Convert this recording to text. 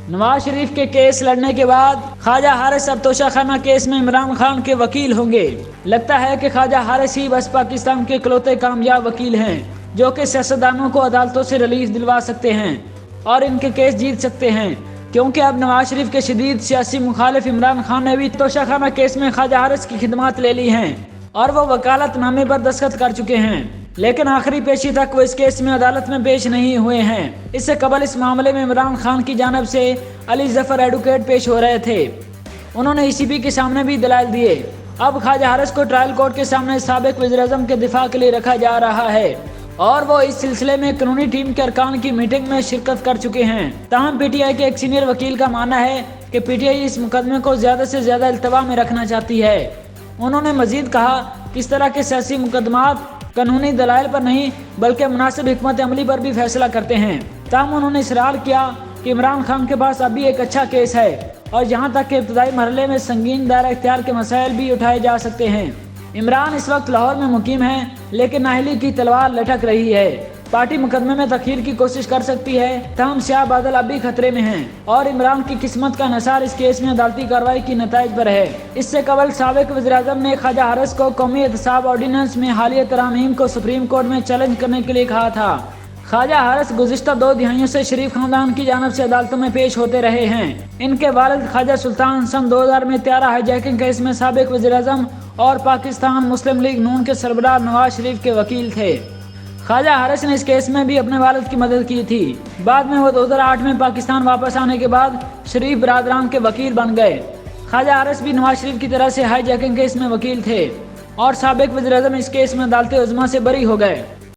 नवाज शरीफ के केस लड़ने के बाद ख्वाजा हारिस अब तोशाखाना केस में इमरान खान के वकील होंगे। लगता है कि ख्वाजा हारिस ही बस पाकिस्तान के इकलौते कामयाब वकील हैं जो कि सियासतदानों को अदालतों से रिलीफ दिलवा सकते हैं और इनके केस जीत सकते हैं, क्योंकि अब नवाज शरीफ के शदीद सियासी मुखालिफ इमरान खान ने भी तोशाखाना केस में ख्वाजा हारिस की खिदमत ले ली हैं और वो वकालतनामे पर दस्तखत कर चुके हैं, लेकिन आखिरी पेशी तक वो इस केस में अदालत में पेश नहीं हुए हैं। इससे कबल इस मामले में इमरान खान की जानिब से अली जफर एडवोकेट पेश हो रहे थे। उन्होंने ECB के सामने भी दलाइल दिए। अब ख्वाजा हारिस को ट्रायल कोर्ट के सामने साबिक वज़ीर-ए-आज़म के दिफा के लिए रखा जा रहा है और वो इस सिलसिले में कानूनी टीम के अरकान की मीटिंग में शिरकत कर चुके हैं। ताहम PTI के एक सीनियर वकील का मानना है कि PTI इस मुकदमे को ज़्यादा से ज़्यादा इल्तवा में रखना चाहती है। उन्होंने मजीद कहा कि इस तरह के सियासी मुकदमात कानूनी दलाइल पर नहीं बल्कि मुनासिब हिकमत अमली पर भी फैसला करते हैं। ताहम उन्होंने इसरार किया कि इमरान खान के पास अभी एक अच्छा केस है और यहाँ तक कि इब्तदाई मरहले में संगीन दायरा इख्तियार के मसाइल भी उठाए जा सकते हैं। इमरान इस वक्त लाहौर में मुकीम है, लेकिन नाअहली की तलवार लटक रही है। पार्टी मुकदमे में तखीर की कोशिश कर सकती है, ताहम स्याह बादल अब भी खतरे में हैं और इमरान की किस्मत का निसार इस केस में अदालती कार्रवाई की नताइज पर है। इससे कबल साबिक वज़ीर-ए-आज़म ने ख्वाजा हारिस को कौमी एहतसाब ऑर्डिनेंस में हालिया तरामीम को सुप्रीम कोर्ट में चैलेंज करने के लिए कहा था। ख्वाजा हारिस गुज़िश्ता 2 दिहाइयों से शरीफ खानदान की जानिब से अदालतों में पेश होते रहे हैं। इनके वालिद ख्वाजा सुल्तान सन 2000 में 13 हाईजैकिंग केस में साबिक वज़ीर-ए-आज़म और पाकिस्तान मुस्लिम लीग नून के सरबराह नवाज शरीफ के वकील थे। ख्वाजा हारिस ने इस केस में भी अपने वालिद की मदद की थी। बाद में वो 2008 में पाकिस्तान वापस आने के बाद शरीफ बरादरान के वकील बन गए। ख्वाजा हारिस भी नवाज शरीफ की तरह से हाईजैकिंग केस में वकील थे और साबिक वज़ीर-ए-आज़म इस केस में अदालत उज़्मा से बरी हो गए।